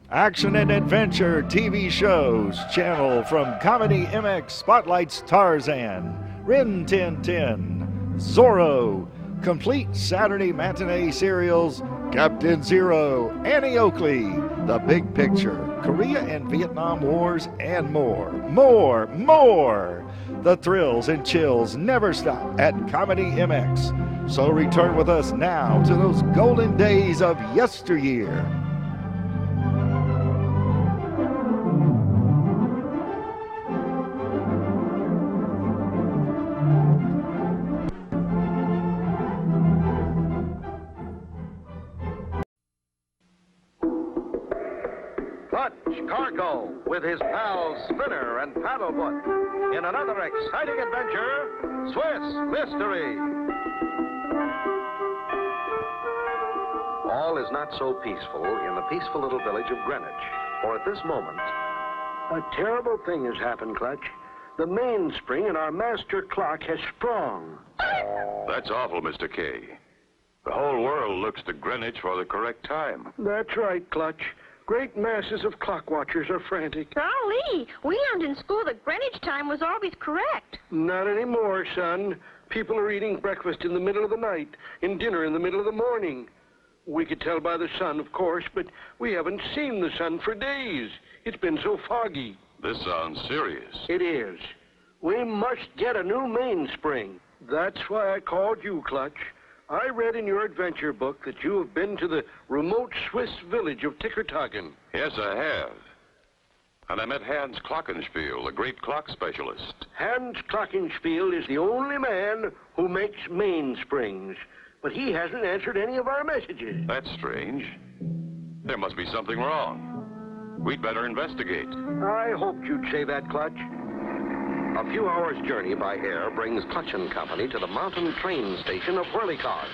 Action and adventure TV shows channel from Comedy MX spotlights Tarzan, Rin Tin Tin, Zorro, complete Saturday matinee serials Captain Zero, Annie Oakley, The Big Picture, Korea and Vietnam Wars, and more. More! The thrills and chills never stop at Comedy MX. So return with us now to those golden days of yesteryear. Clutch Cargo with his pals Spinner and Paddlefoot in another exciting adventure, Swiss Mystery. All is not so peaceful in the peaceful little village of Greenwich, for at this moment, a terrible thing has happened, Clutch. The mainspring in our master clock has sprung. That's awful, Mr. K. The whole world looks to Greenwich for the correct time. That's right, Clutch. Great masses of clock watchers are frantic. Golly, we learned in school that Greenwich time was always correct. Not anymore, son. People are eating breakfast in the middle of the night and dinner in the middle of the morning. We could tell by the sun, of course, but we haven't seen the sun for days. It's been so foggy. This sounds serious. It is. We must get a new mainspring. That's why I called you, Clutch. I read in your adventure book that you have been to the remote Swiss village of Tickertocken. Yes, I have. And I met Hans Clockenspiel, the great clock specialist. Hans Clockenspiel is the only man who makes mainsprings, but he hasn't answered any of our messages. That's strange. There must be something wrong. We'd better investigate. I hoped you'd say that, Clutch. a few hours' journey by air brings Clutch and Company to the mountain train station of Whirlycog.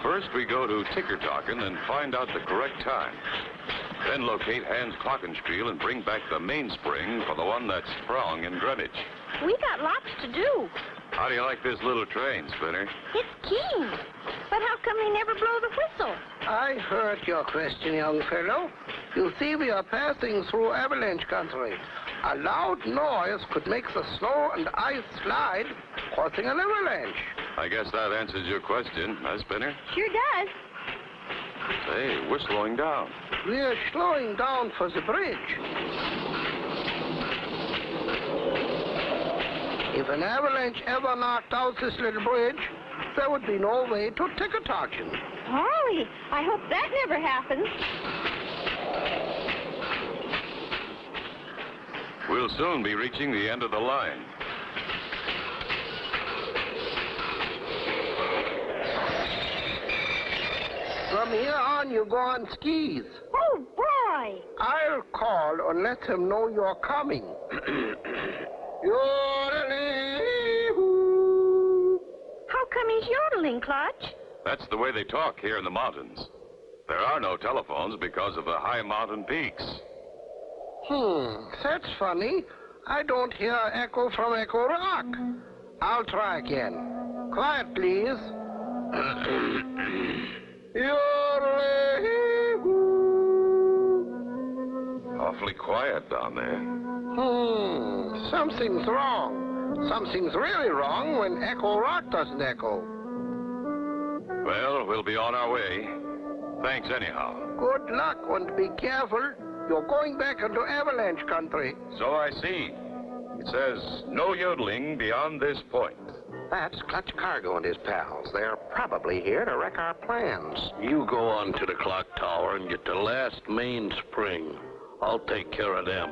First, we go to Tickertocken and find out the correct time. Then locate Hans Clockenspiel and bring back the mainspring for the one that's sprung in Greenwich. We got lots to do. How do you like this little train, Spinner? It's keen. But how come they never blow the whistle? I heard your question, young fellow. You see, we are passing through avalanche country. A loud noise could make the snow and ice slide, causing an avalanche. I guess that answers your question, huh, Spinner? Sure does. Hey, we're slowing down. We're slowing down for the bridge. If an avalanche ever knocked out this little bridge, there would be no way to Tickertocken. Golly, I hope that never happens. We'll soon be reaching the end of the line. From here on, you go on skis. Oh, boy! I'll call and let him know you're coming. How come he's yodeling, Clutch? That's the way they talk here in the mountains. There are no telephones because of the high mountain peaks. That's funny. I don't hear echo from Echo Rock. I'll try again. Quiet, please. Awfully quiet down there. Something's wrong. Something's really wrong when Echo Rock doesn't echo. Well, we'll be on our way. Thanks anyhow. Good luck, and be careful. You're going back into avalanche country. So I see. It says no yodeling beyond this point. That's Clutch Cargo and his pals. They're probably here to wreck our plans. You go on to the clock tower and get the last mainspring. I'll take care of them.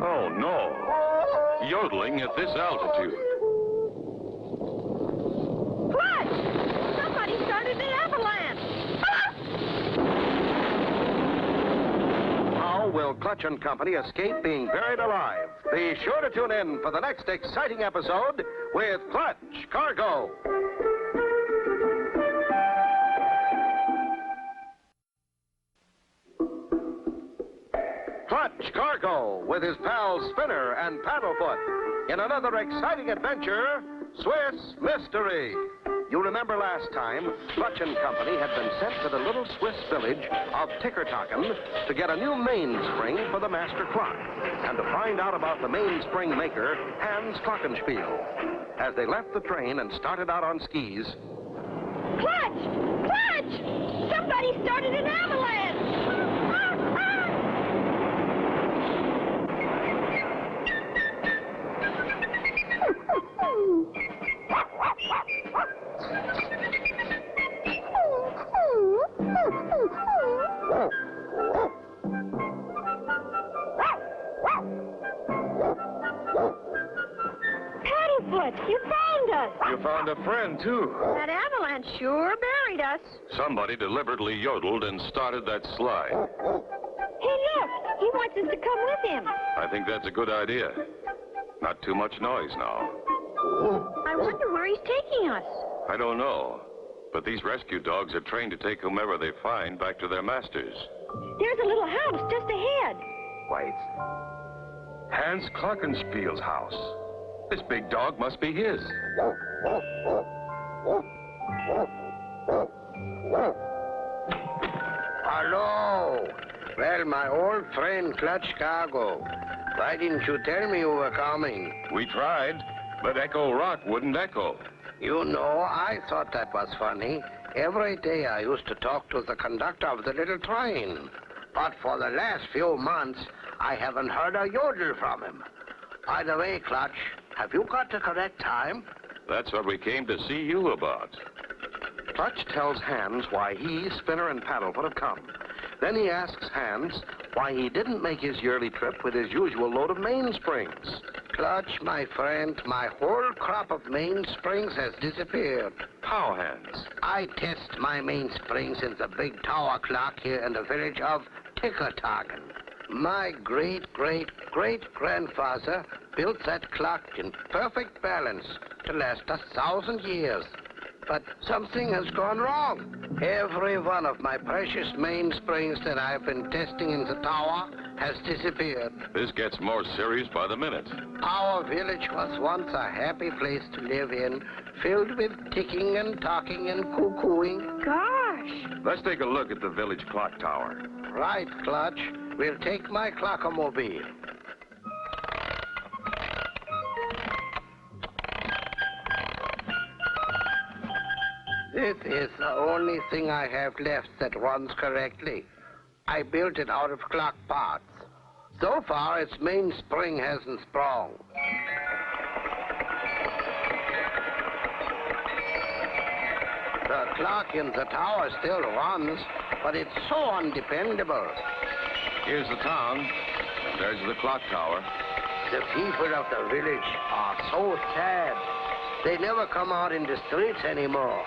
Oh, no. Yodeling at this altitude. Clutch! Somebody started an avalanche! How will Clutch and Company escape being buried alive? Be sure to tune in for the next exciting episode with Clutch Cargo. Clutch Clutch Cargo with his pals Spinner and Paddlefoot in another exciting adventure, Swiss Mystery. You remember last time, Clutch and Company had been sent to the little Swiss village of Tickertocken to get a new mainspring for the master clock and to find out about the mainspring maker, Hans Clockenspiel. As they left the train and started out on skis... Clutch! Clutch! Somebody started an avalanche! Paddlefoot, you found us! You found a friend, too. That avalanche sure buried us. Somebody deliberately yodeled and started that slide. Hey, look! He wants us to come with him. I think that's a good idea. Not too much noise now. I wonder where he's taking us. I don't know. But these rescue dogs are trained to take whomever they find back to their masters. There's a little house just ahead. Wait. Hans Clockenspiel's house. This big dog must be his. Hello. Well, my old friend Clutch Cargo. Why didn't you tell me you were coming? We tried, but Echo Rock wouldn't echo. You know, I thought that was funny. Every day I used to talk to the conductor of the little train. But for the last few months, I haven't heard a yodel from him. By the way, Clutch, have you got the correct time? That's what we came to see you about. Clutch tells Hans why he, Spinner, and Paddlefoot have come. Then he asks Hans why he didn't make his yearly trip with his usual load of mainsprings. Clutch, my friend, my whole crop of mainsprings has disappeared. How, Hans? I test my mainsprings in the big tower clock here in the village of Tickertocken. My great-great-great-grandfather built that clock in perfect balance to last 1,000 years. But something has gone wrong. Every one of my precious mainsprings that I've been testing in the tower has disappeared. This gets more serious by the minute. Our village was once a happy place to live in, filled with ticking and talking and cuckooing. Gosh! Let's take a look at the village clock tower. Right, Clutch. We'll take my clockomobile. This is the only thing I have left that runs correctly. I built it out of clock parts. So far, its mainspring hasn't sprung. The clock in the tower still runs, but it's so undependable. Here's the town, and there's the clock tower. The people of the village are so sad. They never come out in the streets anymore.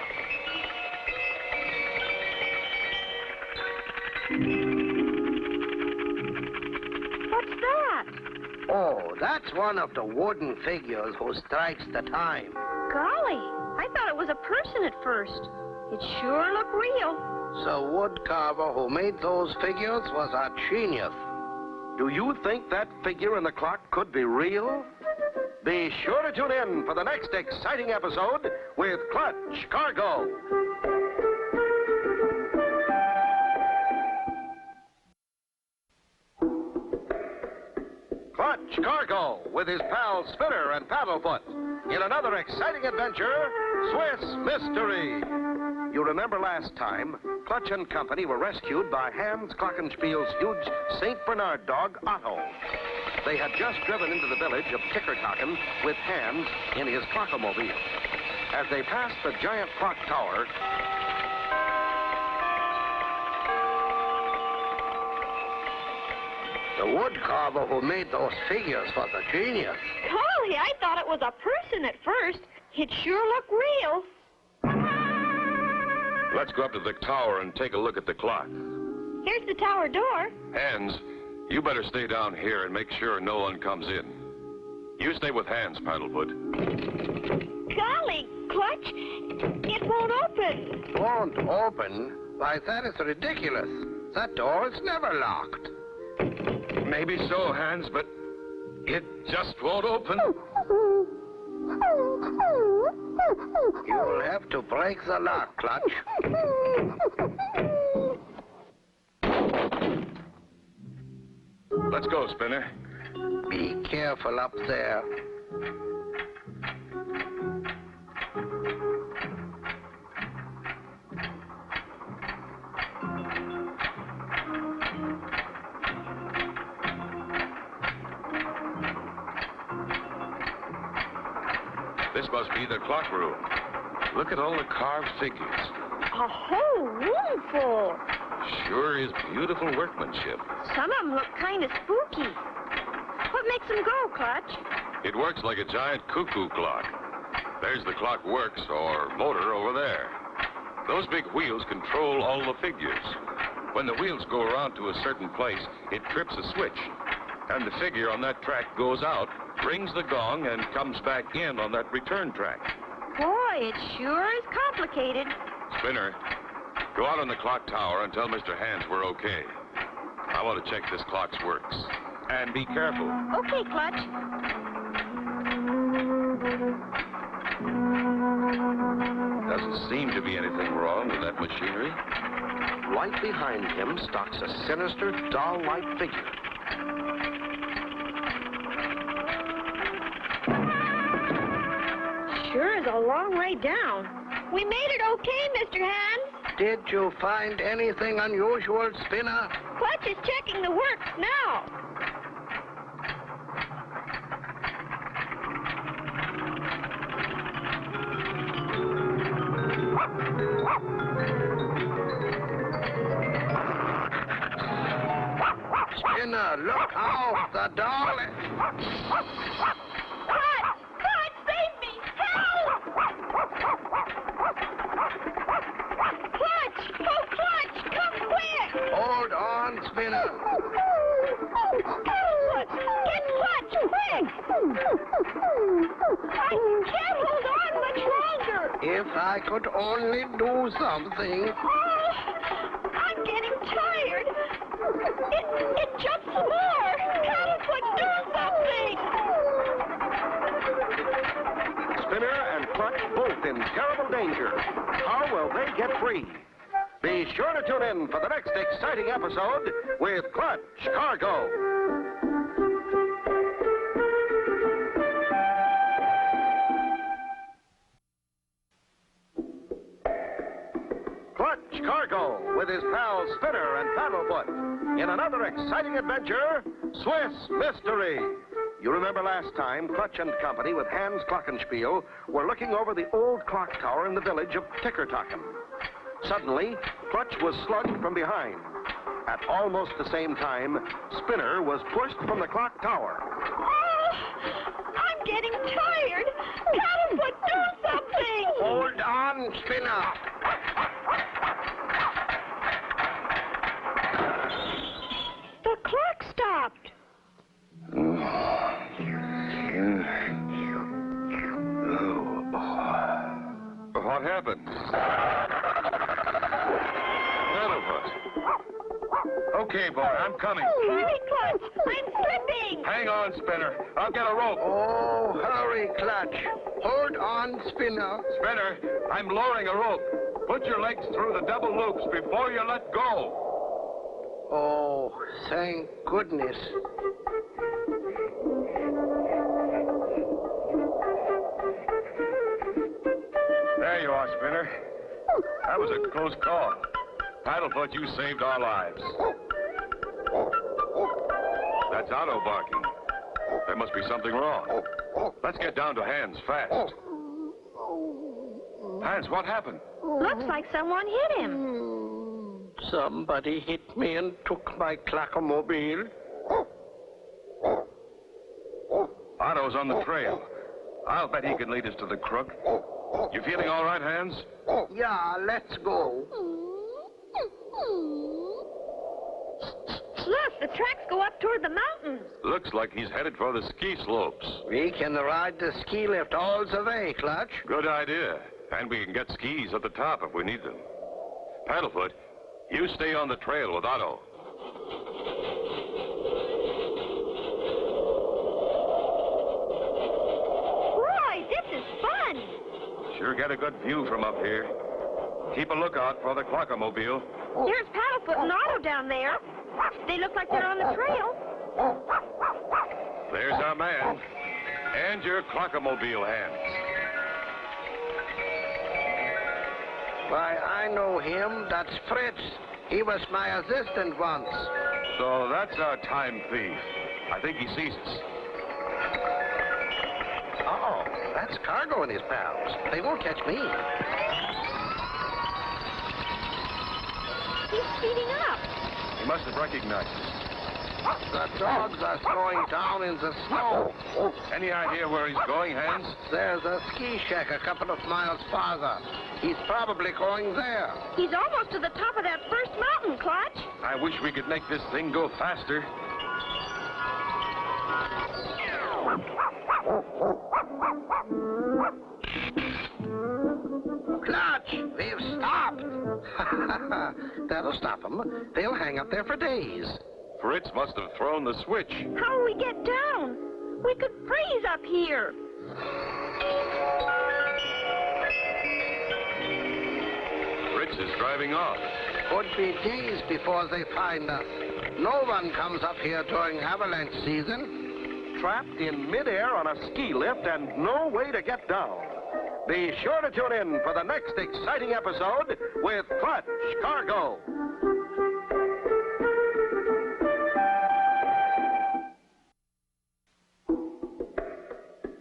What's that? Oh, that's one of the wooden figures who strikes the time. Golly, I thought it was a person at first. It sure looked real. The wood carver who made those figures was a genius. Do you think that figure in the clock could be real? Be sure to tune in for the next exciting episode with Clutch Cargo. Clutch Cargo with his pals Spinner and Paddlefoot in another exciting adventure, Swiss Mystery. You remember last time, Clutch and Company were rescued by Hans Clockenspiel's huge St. Bernard dog, Otto. They had just driven into the village of Tickertocken with Hans in his clockomobile. As they passed the giant clock tower, the wood carver who made those figures was a genius. Golly, I thought it was a person at first. It sure looked real. Let's go up to the tower and take a look at the clock. Here's the tower door. Hans, you better stay down here and make sure no one comes in. You stay with Hans, Paddlefoot. Golly, Clutch, it won't open. Won't open? Why, that is ridiculous. That door is never locked. Maybe so, Hans, but it just won't open. You'll have to break the lock, Clutch. Let's go, Spinner. Be careful up there. This must be the clock room. Look at all the carved figures. A whole room full. Sure is beautiful workmanship. Some of them look kind of spooky. What makes them go, Clutch? It works like a giant cuckoo clock. There's the clock works, or motor, over there. Those big wheels control all the figures. When the wheels go around to a certain place, it trips a switch. And the figure on that track goes out, rings the gong, and comes back in on that return track. Boy, it sure is complicated. Spinner, go out on the clock tower and tell Mr. Hans we're okay. I want to check this clock's works. And be careful. Okay, Clutch. Doesn't seem to be anything wrong with that machinery. Right behind him stalks a sinister, doll-like figure. Sure is a long way down. We made it okay, Mr. Hans. Did you find anything unusual, Spinner? Clutch is checking the works now. Spinner, look out! The doll is... Clutch! Clutch, save me! Help! Clutch! Oh, Clutch! Come quick! Hold on, Spinner. Clutch! Get Clutch, quick! I can't hold on much longer. If I could only do something. Oh, I'm getting tired. It jumps more. Paddlefoot, do something. Spinner and Clutch both in terrible danger. How will they get free? Be sure to tune in for the next exciting episode with Clutch Cargo. Clutch Cargo with his pals Spinner and Paddlefoot in another exciting adventure, Swiss Mystery. You remember last time, Clutch and company with Hans Clockenspiel were looking over the old clock tower in the village of Tickertocken. Suddenly, Clutch was slugged from behind. At almost the same time, Spinner was pushed from the clock tower. Oh, I'm getting tired. Paddlefoot, do something. Hold on, Spinner. The clock stopped. What happened? Paddlefoot. Okay, boy, I'm coming. Hurry, Clutch. I'm slipping. Hang on, Spinner. I'll get a rope. Oh, hurry, Clutch. Hold on, Spinner. Spinner, I'm lowering a rope. Put your legs through the double loops before you let go. Oh, thank goodness. There you are, Spinner. That was a close call. Paddlefoot, you saved our lives. That's Otto barking. There must be something wrong. Let's get down to Hans fast. Hans, what happened? Looks like someone hit him. Somebody hit me and took my clockmobile. Otto's on the trail. I'll bet he can lead us to the crook. You feeling all right, Hans? Yeah, let's go. Look, the tracks go up toward the mountains. Looks like he's headed for the ski slopes. We can ride the ski lift all the way, Clutch. Good idea. And we can get skis at the top if we need them. Paddlefoot, you stay on the trail with Otto. sure get a good view from up here. Keep a lookout for the Clockenspiel. There's Paddlefoot and Otto down there. They look like they're on the trail. There's our man. And your Clockenspiel hands. Why, I know him. That's Fritz. He was my assistant once. So that's our time thief. I think he sees us. Uh-oh, that's Cargo and his pals. They won't catch me. He's speeding up. He must have recognized us. The dogs are slowing down in the snow. Any idea where he's going, Hans? There's a ski shack a couple of miles farther. He's probably going there. He's almost to the top of that first mountain, Clutch. I wish we could make this thing go faster. Clutch, we've stopped. That'll stop them. They'll hang up there for days. Fritz must have thrown the switch. How will we get down? We could freeze up here. Fritz is driving off. Could be days before they find us. No one comes up here during avalanche season. Trapped in midair on a ski lift and no way to get down. Be sure to tune in for the next exciting episode with Clutch Cargo.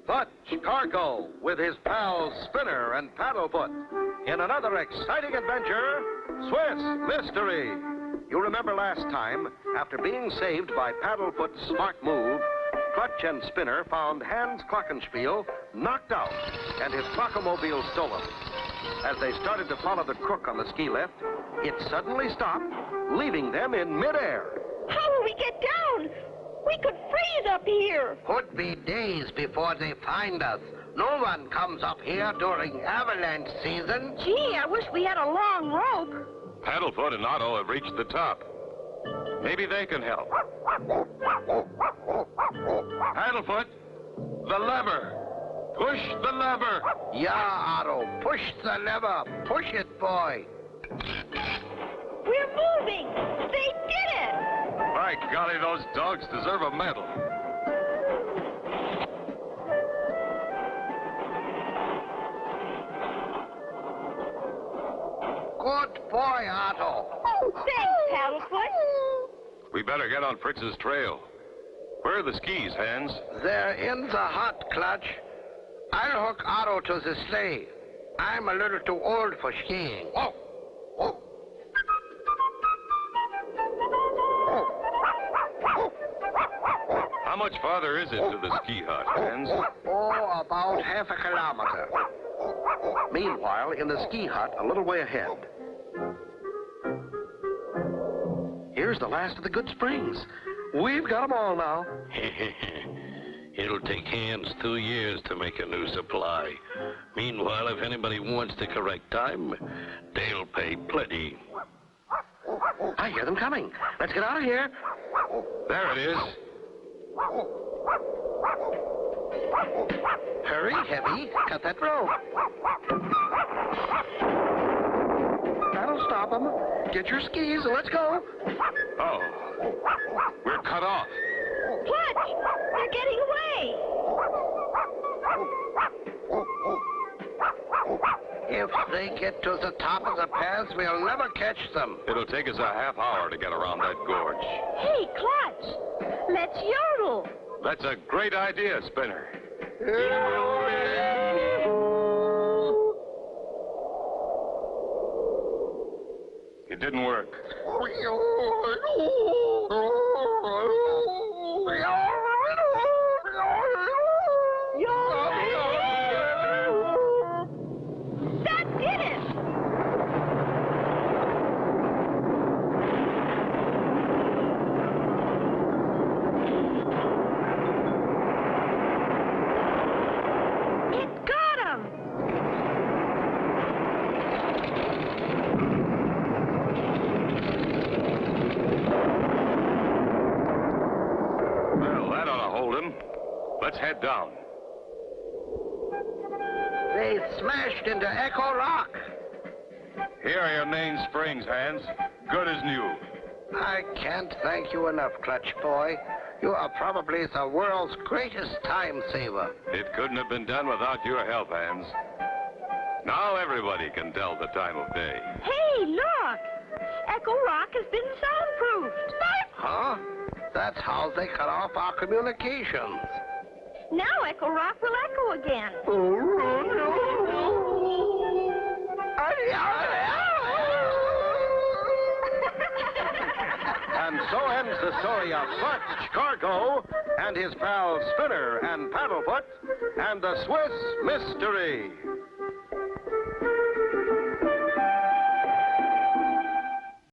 Clutch Cargo with his pals Spinner and Paddlefoot in another exciting adventure, Swiss Mystery. You remember last time, after being saved by Paddlefoot's smart move, Clutch and Spinner found Hans Clockenspiel knocked out and his Clockenmobile stolen. As they started to follow the crook on the ski lift, it suddenly stopped, leaving them in midair. How will we get down? We could freeze up here. Could be days before they find us. No one comes up here during avalanche season. Gee, I wish we had a long rope. Paddlefoot and Otto have reached the top. Maybe they can help. Paddlefoot, the lever. Push the lever. Yeah, Otto, push the lever. Push it, boy. We're moving. They did it. By golly, those dogs deserve a medal. Good boy, Otto. Thanks, Paddlefoot. We better get on Fritz's trail. Where are the skis, Hans? They're in the hut, Clutch. I'll hook Otto to the sleigh. I'm a little too old for skiing. Oh, oh. How much farther is it to the ski hut, Hans? Oh, about half a kilometer. Meanwhile, in the ski hut, a little way ahead. Here's the last of the good springs. We've got them all now. It'll take Hans 2 years to make a new supply. Meanwhile, if anybody wants the correct time, they'll pay plenty. I hear them coming. Let's get out of here. There it is. Hurry, Heavy. Cut that rope. That'll stop them. Get your skis and let's go. Oh, we're cut off. Clutch, they're getting away. If they get to the top of the pass, we'll never catch them. It'll take us a half hour to get around that gorge. Hey, Clutch, let's yodel. That's a great idea, Spinner. It didn't work. That did it. It got him. Well, that ought to hold him. Let's head down. They smashed into Echo Rock. Here are your main springs, Hans. Good as new. I can't thank you enough, Clutch boy. You are probably the world's greatest time saver. It couldn't have been done without your help, Hans. Now everybody can tell the time of day. Hey, look! Echo Rock has been soundproofed. Huh? That's how they cut off our communications. Now Echo Rock will echo again. And so ends the story of Clutch, Cargo, and his pals Spinner and Paddlefoot, and the Swiss Mystery.